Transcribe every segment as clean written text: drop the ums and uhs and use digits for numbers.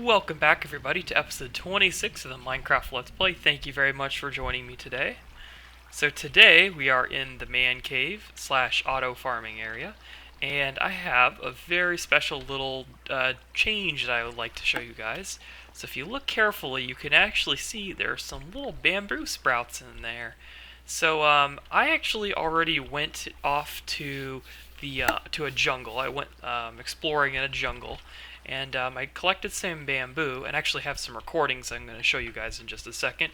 Welcome back everybody to episode 26 of the Minecraft Let's Play. Thank you very much for joining me today. So today we are in the man cave slash auto farming area, and I have a very special little change that I would like to show you guys. So if you look carefully, you can actually see there's some little bamboo sprouts in there. So I actually already went off to a jungle. I went exploring in a jungle, and I collected some bamboo, and actually have some recordings I'm going to show you guys in just a second.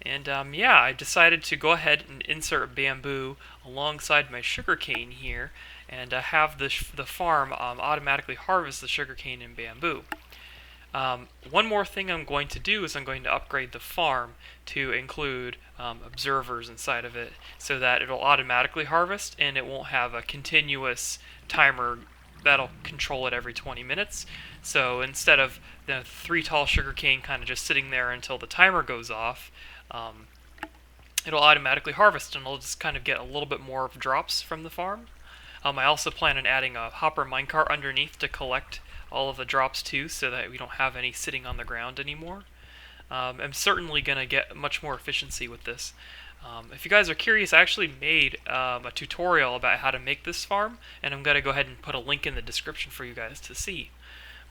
And yeah, I decided to go ahead and insert bamboo alongside my sugarcane here, and have the farm automatically harvest the sugarcane and bamboo. One more thing I'm going to do is I'm going to upgrade the farm to include observers inside of it, so that it'll automatically harvest and it won't have a continuous timer that'll control it every 20 minutes. So instead of the 3 tall sugarcane kind of just sitting there until the timer goes off, it'll automatically harvest, and I'll just kind of get a little bit more of drops from the farm. I also plan on adding a hopper minecart underneath to collect all of the drops too, so that we don't have any sitting on the ground anymore. I'm certainly going to get much more efficiency with this. If you guys are curious, I actually made a tutorial about how to make this farm, and I'm going to go ahead and put a link in the description for you guys to see.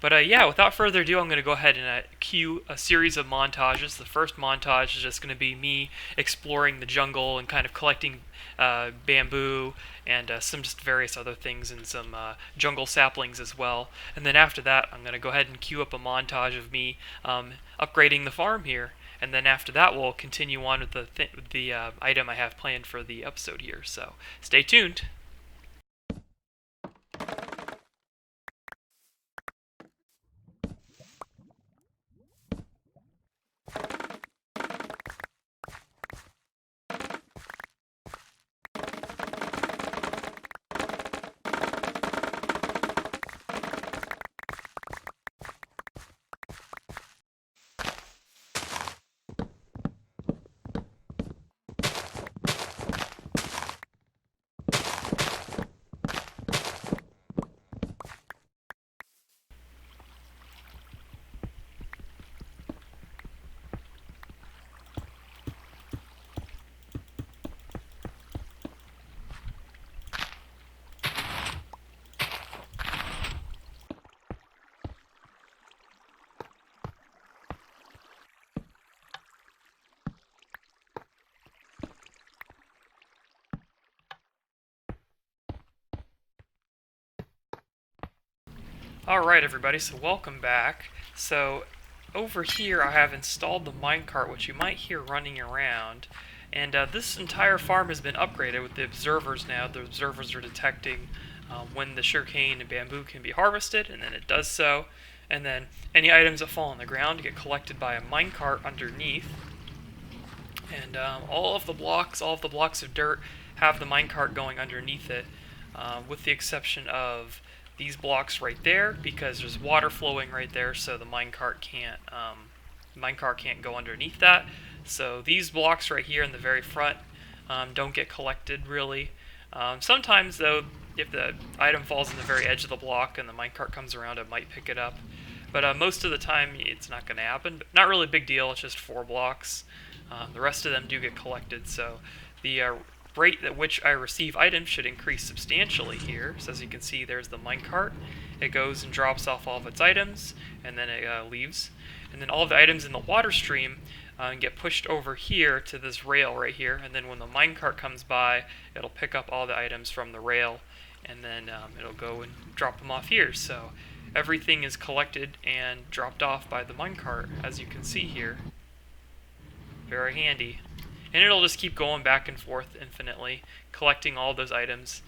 But yeah, without further ado, I'm going to go ahead and cue a series of montages. The first montage is just going to be me exploring the jungle and kind of collecting bamboo and some just various other things, and some jungle saplings as well. And then after that, I'm going to go ahead and cue up a montage of me upgrading the farm here. And then after that, we'll continue on with the item I have planned for the episode here. So stay tuned. Alright everybody, so welcome back. So over here I have installed the minecart, which you might hear running around, and this entire farm has been upgraded with the observers now. The observers are detecting when the sugarcane and bamboo can be harvested, and then it does so, and then any items that fall on the ground get collected by a minecart underneath, and all of the blocks of dirt have the minecart going underneath it, with the exception of these blocks right there, because there's water flowing right there, so the minecart can't go underneath that. So these blocks right here in the very front don't get collected really. Sometimes though, if the item falls in the very edge of the block and the minecart comes around, it might pick it up. But most of the time it's not going to happen. But not really a big deal, it's just 4 blocks. The rest of them do get collected, so the rate at which I receive items should increase substantially here. So as you can see, there's the minecart. It goes and drops off all of its items, and then it leaves. And then all of the items in the water stream get pushed over here to this rail right here, and then when the minecart comes by, it'll pick up all the items from the rail, and then it'll go and drop them off here. So everything is collected and dropped off by the minecart, as you can see here. Very handy. And it'll just keep going back and forth infinitely, collecting all those items.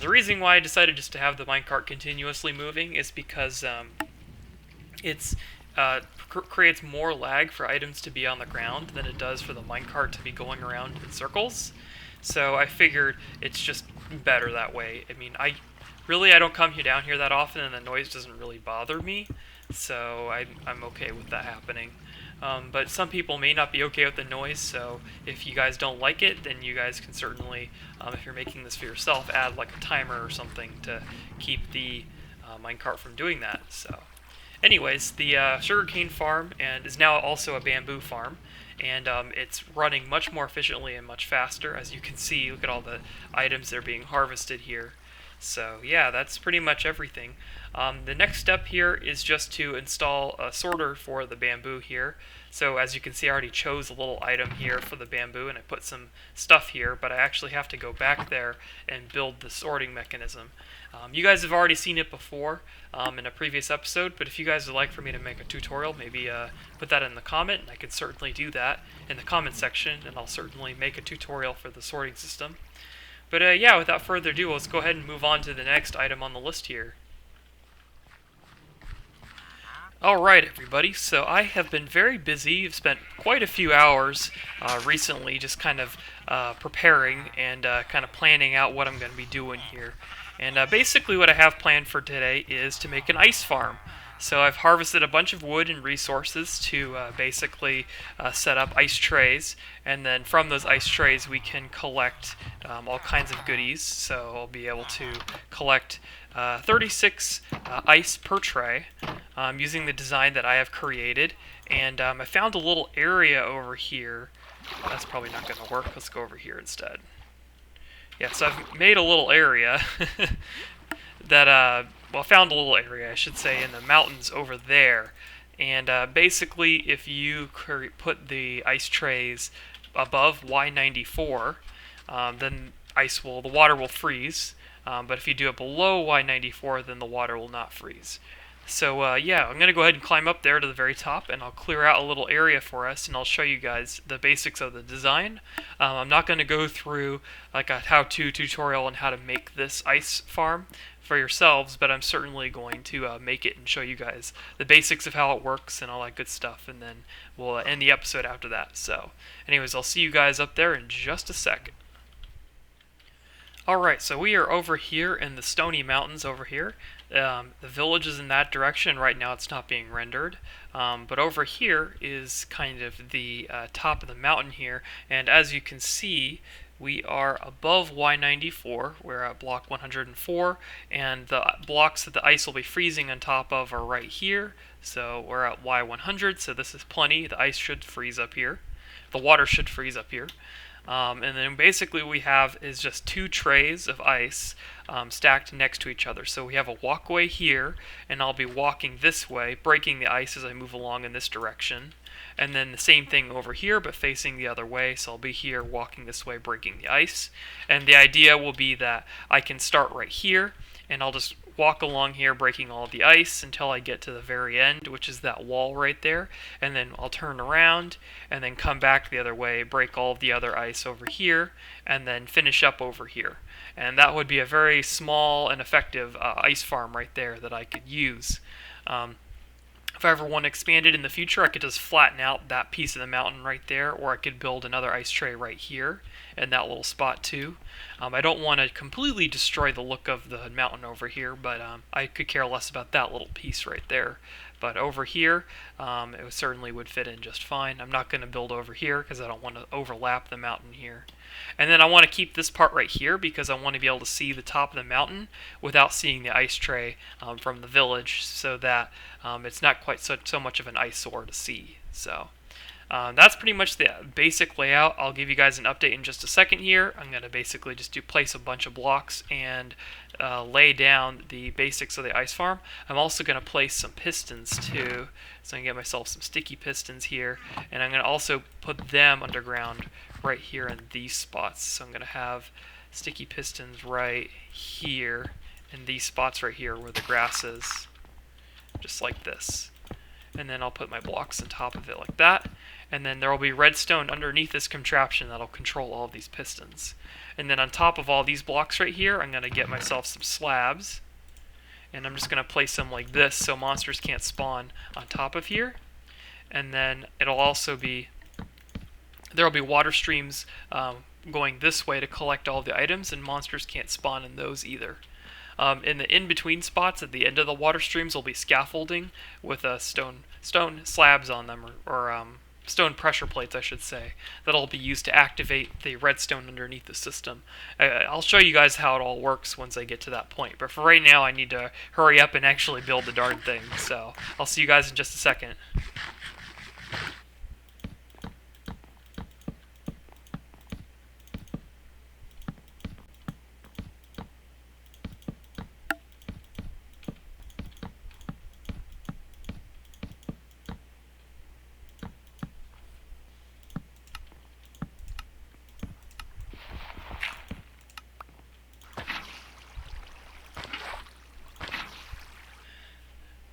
The reason why I decided just to have the minecart continuously moving is because it creates more lag for items to be on the ground than it does for the minecart to be going around in circles. So I figured it's just better that way. I mean, I don't come down here that often, and the noise doesn't really bother me, so I'm okay with that happening. But some people may not be okay with the noise, so if you guys don't like it, then you guys can certainly, if you're making this for yourself, add like a timer or something to keep the minecart from doing that. So Anyways, the sugarcane farm and is now also a bamboo farm, and it's running much more efficiently and much faster. As you can see, look at all the items that are being harvested here. So yeah, that's pretty much everything. The next step here is just to install a sorter for the bamboo here. So as you can see, I already chose a little item here for the bamboo, and I put some stuff here, but I actually have to go back there and build the sorting mechanism. You guys have already seen it before in a previous episode, but if you guys would like for me to make a tutorial, maybe put that in the comment, and I could certainly do that in the comment section, and I'll certainly make a tutorial for the sorting system. But yeah, without further ado, let's go ahead and move on to the next item on the list here. Alright everybody, so I have been very busy. I've spent quite a few hours recently just kind of preparing and kind of planning out what I'm going to be doing here. And basically what I have planned for today is to make an ice farm. So I've harvested a bunch of wood and resources to basically set up ice trays, and then from those ice trays we can collect all kinds of goodies. So I'll be able to collect 36 ice per tray using the design that I have created. And I found a little area over here. That's probably not going to work. Let's go over here instead. Yeah, so I've made a little area that, well, found a little area, I should say, in the mountains over there. And basically, if you put the ice trays above Y94, then the water will freeze. But if you do it below Y94, then the water will not freeze. So yeah, I'm going to go ahead and climb up there to the very top, and I'll clear out a little area for us, and I'll show you guys the basics of the design. I'm not going to go through like a how-to tutorial on how to make this ice farm for yourselves, but I'm certainly going to make it and show you guys the basics of how it works and all that good stuff, and then we'll end the episode after that. So anyways, I'll see you guys up there in just a second. Alright, so we are over here in the Stony Mountains over here. The village is in that direction. Right now it's not being rendered. But over here is kind of the top of the mountain here. And as you can see, we are above Y94. We're at block 104. And the blocks that the ice will be freezing on top of are right here. So we're at Y100, so this is plenty. The ice should freeze up here. The water should freeze up here. And then basically we have is just two trays of ice stacked next to each other. So we have a walkway here, and I'll be walking this way, breaking the ice as I move along in this direction. And then the same thing over here, but facing the other way. So I'll be here walking this way, breaking the ice. And the idea will be that I can start right here, and I'll just walk along here breaking all the ice until I get to the very end, which is that wall right there, and then I'll turn around and then come back the other way, break all of the other ice over here, and then finish up over here. And that would be a very small and effective ice farm right there that I could use. If I ever want to expand it in the future, I could just flatten out that piece of the mountain right there, or I could build another ice tray right here in that little spot too. I don't want to completely destroy the look of the mountain over here, but I could care less about that little piece right there. But over here, it certainly would fit in just fine. I'm not going to build over here because I don't want to overlap the mountain here. And then I want to keep this part right here because I want to be able to see the top of the mountain without seeing the ice tray from the village, so that it's not quite so much of an eyesore to see. So that's pretty much the basic layout. I'll give you guys an update in just a second here. I'm going to basically just place a bunch of blocks and lay down the basics of the ice farm. I'm also going to place some pistons too, so I can get myself some sticky pistons here, and I'm going to also put them underground right here in these spots. So I'm going to have sticky pistons right here in these spots right here where the grass is, just like this. And then I'll put my blocks on top of it like that. And then there will be redstone underneath this contraption that'll control all of these pistons. And then on top of all these blocks right here, I'm going to get myself some slabs. And I'm just going to place them like this so monsters can't spawn on top of here. And then it'll also be, there will be water streams going this way to collect all the items, and monsters can't spawn in those either. In the in-between spots at the end of the water streams will be scaffolding with stone slabs on them, or stone pressure plates, I should say, that'll be used to activate the redstone underneath the system. I'll show you guys how it all works once I get to that point, but for right now I need to hurry up and actually build the darn thing, so I'll see you guys in just a second.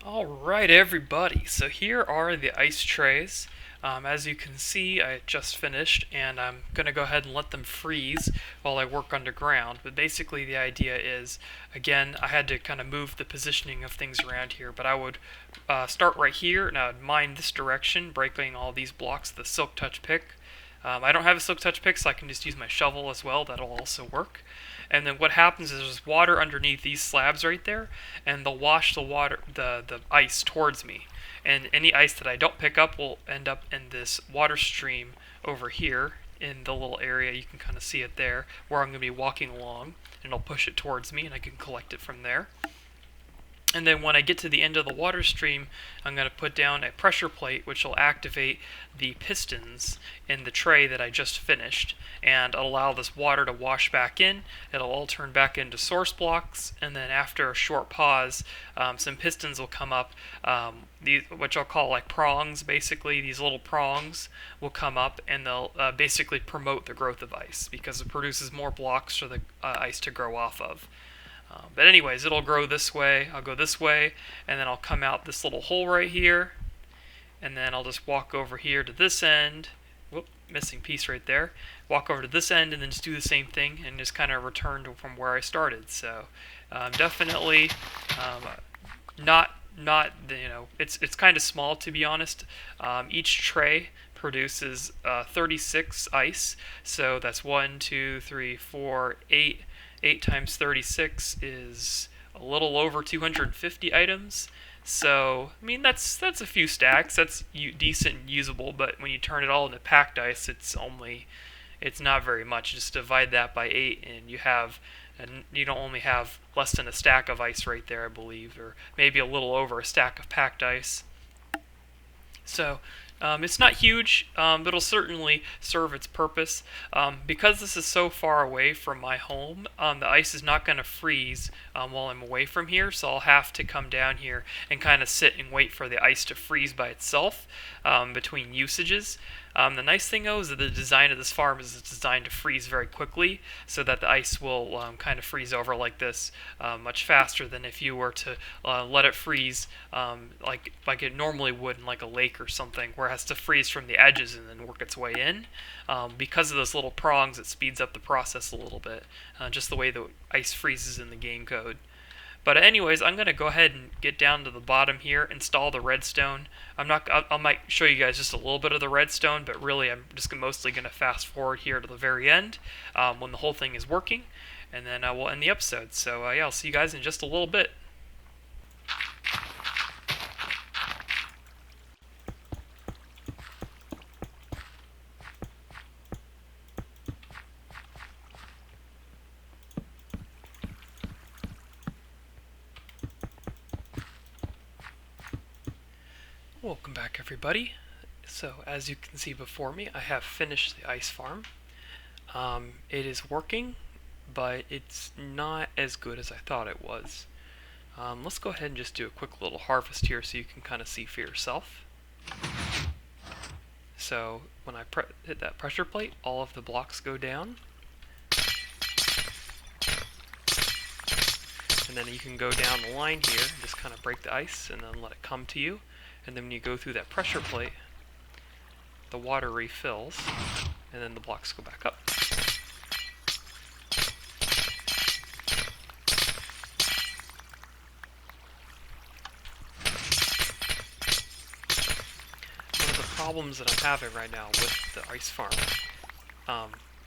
Alright everybody, so here are the ice trays. As you can see, I just finished, and I'm going to go ahead and let them freeze while I work underground. But basically the idea is, again, I had to kind of move the positioning of things around here, but I would start right here, and I would mine this direction, breaking all these blocks with the Silk Touch pick. I don't have a Silk Touch pick, so I can just use my shovel as well. That'll also work. And then what happens is there's water underneath these slabs right there, and they'll wash the ice towards me. And any ice that I don't pick up will end up in this water stream over here in the little area. You can kind of see it there, where I'm going to be walking along, and it'll push it towards me, and I can collect it from there. And then when I get to the end of the water stream, I'm going to put down a pressure plate which will activate the pistons in the tray that I just finished and allow this water to wash back in. It'll all turn back into source blocks, and then after a short pause, some pistons will come up, which I'll call like prongs basically. These little prongs will come up and they'll basically promote the growth of ice because it produces more blocks for the ice to grow off of. But anyways, it'll grow this way, I'll go this way, and then I'll come out this little hole right here, and then I'll just walk over here to this end, whoop, missing piece right there, walk over to this end and then just do the same thing and just kind of return to from where I started. So definitely not it's kind of small, to be honest. Each tray produces 36 ice, so that's 1, 2, 3, 4, 8. 8 times 36 is a little over 250 items. So, I mean, that's a few stacks. That's decent and usable, but when you turn it all into packed ice, it's not very much. Just divide that by 8 and you don't only have less than a stack of ice right there, I believe, or maybe a little over a stack of packed ice. So, it's not huge, but it'll certainly serve its purpose. Because this is so far away from my home, the ice is not going to freeze while I'm away from here, so I'll have to come down here and kind of sit and wait for the ice to freeze by itself between usages. The nice thing, though, is that the design of this farm is designed to freeze very quickly, so that the ice will kind of freeze over like this much faster than if you were to let it freeze like it normally would in like a lake or something, where it has to freeze from the edges and then work its way in. Because of those little prongs, it speeds up the process a little bit, just the way the ice freezes in the game code. But anyways, I'm going to go ahead and get down to the bottom here, install the redstone. I might show you guys just a little bit of the redstone, but really I'm just mostly going to fast forward here to the very end when the whole thing is working, and then we'll end the episode. So yeah, I'll see you guys in just a little bit. Welcome back, everybody. So as you can see before me, I have finished the ice farm. It is working, but it's not as good as I thought it was. Let's go ahead and just do a quick little harvest here so you can kind of see for yourself. So when I hit that pressure plate, all of the blocks go down. And then you can go down the line here and just kind of break the ice and then let it come to you. And then when you go through that pressure plate, the water refills, and then the blocks go back up. One of the problems that I'm having right now with the ice farm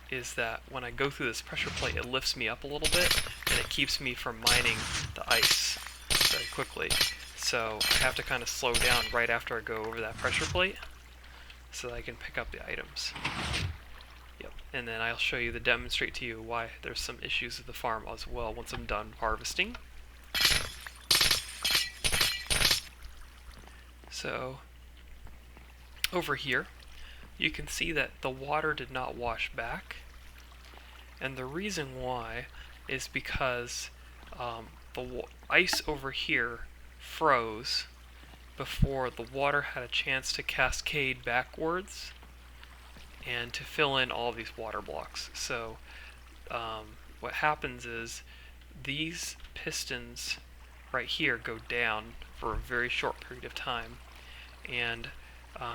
is that when I go through this pressure plate, it lifts me up a little bit, and it keeps me from mining the ice very quickly. So I have to kind of slow down right after I go over that pressure plate. so that I can pick up the items. Yep, and then I'll show you demonstrate to you why there's some issues with the farm as well once I'm done harvesting. So over here you can see that the water did not wash back, and the reason why is because the ice over here froze before the water had a chance to cascade backwards and to fill in all these water blocks. So what happens is these pistons right here go down for a very short period of time, and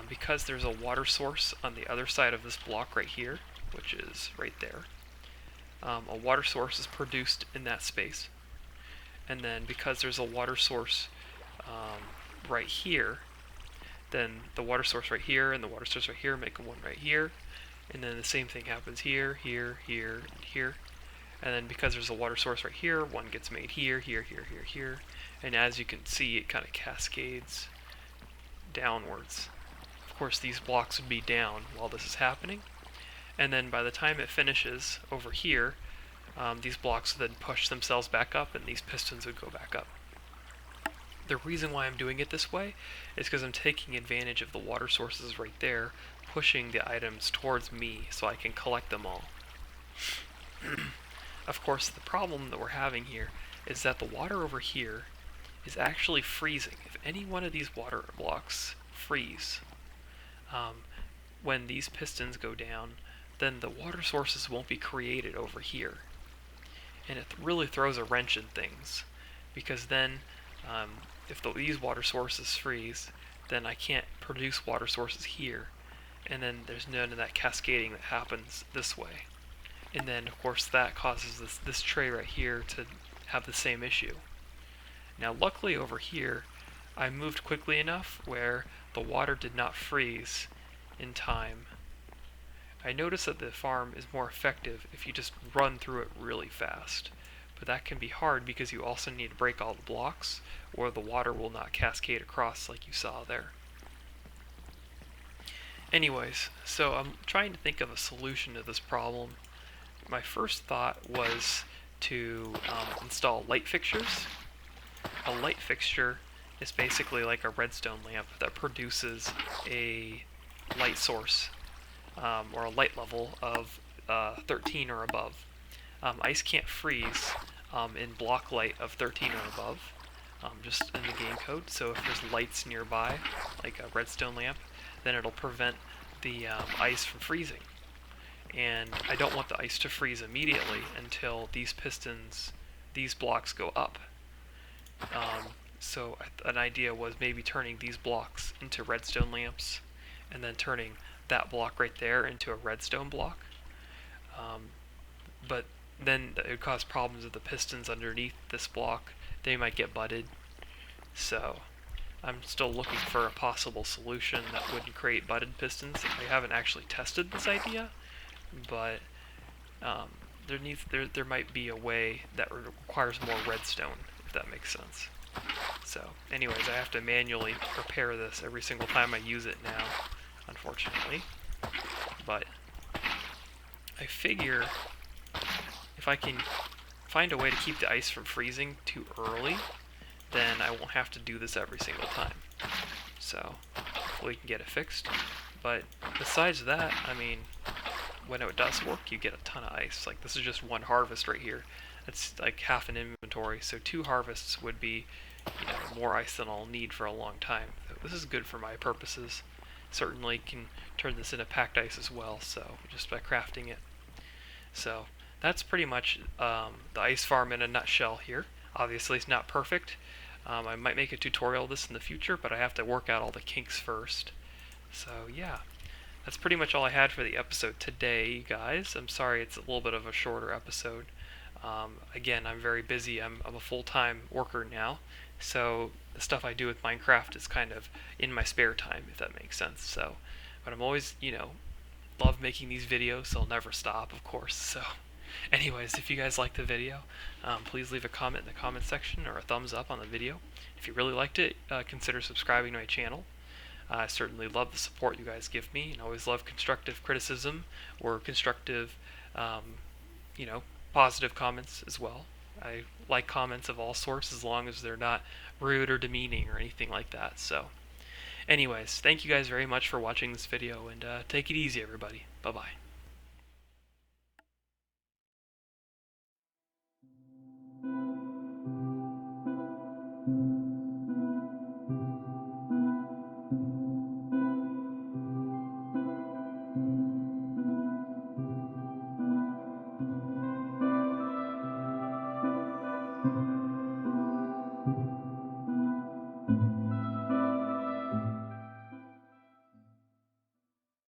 because there's a water source on the other side of this block right here, which is right there, a water source is produced in that space, and then because there's a water source right here, then the water source right here and the water source right here make one right here, and then the same thing happens here, here, here, and here, and then because there's a water source right here, one gets made here, here, here, here, here, and as you can see, it kind of cascades downwards. Of course, these blocks would be down while this is happening, and then by the time it finishes over here, these blocks would then push themselves back up, and these pistons would go back up. The reason why I'm doing it this way is because I'm taking advantage of the water sources right there, pushing the items towards me so I can collect them all. Of course, the problem that we're having here is that the water over here is actually freezing. If any one of these water blocks freeze, when these pistons go down, then the water sources won't be created over here. And it really throws a wrench in things, because then if these water sources freeze, then I can't produce water sources here, and then there's none of that cascading that happens this way. And then of course that causes this tray right here to have the same issue. Now luckily over here I moved quickly enough where the water did not freeze in time. I noticed that the farm is more effective if you just run through it really fast, but that can be hard because you also need to break all the blocks or the water will not cascade across like you saw there. Anyways, so I'm trying to think of a solution to this problem. My first thought was to install light fixtures. A light fixture is basically like a redstone lamp that produces a light source or a light level of 13 or above. Ice can't freeze in block light of 13 or above, just in the game code. So if there's lights nearby, like a redstone lamp, then it'll prevent the ice from freezing. And I don't want the ice to freeze immediately until these blocks go up. So an idea was maybe turning these blocks into redstone lamps, and then turning that block right there into a redstone block. But then it would cause problems with the pistons underneath this block. They might get butted. So I'm still looking for a possible solution that wouldn't create butted pistons. I haven't actually tested this idea, but there might be a way that requires more redstone, if that makes sense. So anyways, I have to manually repair this every single time I use it now, unfortunately. But I figure if I can find a way to keep the ice from freezing too early, then I won't have to do this every single time. So hopefully we can get it fixed. But besides that, I mean, when it does work, you get a ton of ice. Like, this is just one harvest right here. It's like half an inventory, so 2 harvests would be, more ice than I'll need for a long time. So this is good for my purposes. Certainly can turn this into packed ice as well, so just by crafting it. So that's pretty much the ice farm in a nutshell here. Obviously it's not perfect. I might make a tutorial of this in the future, but I have to work out all the kinks first. So yeah, that's pretty much all I had for the episode today, you guys. I'm sorry it's a little bit of a shorter episode. Again, I'm very busy. I'm a full-time worker now, so the stuff I do with Minecraft is kind of in my spare time, if that makes sense. So, but I'm always, love making these videos, so I'll never stop, of course. So anyways, if you guys liked the video, please leave a comment in the comment section or a thumbs up on the video. If you really liked it, consider subscribing to my channel. I certainly love the support you guys give me, and always love constructive criticism or constructive, um, you know, positive comments as well. I like comments of all sorts as long as they're not rude or demeaning or anything like that. So, anyways, thank you guys very much for watching this video, and take it easy, everybody. Bye-bye.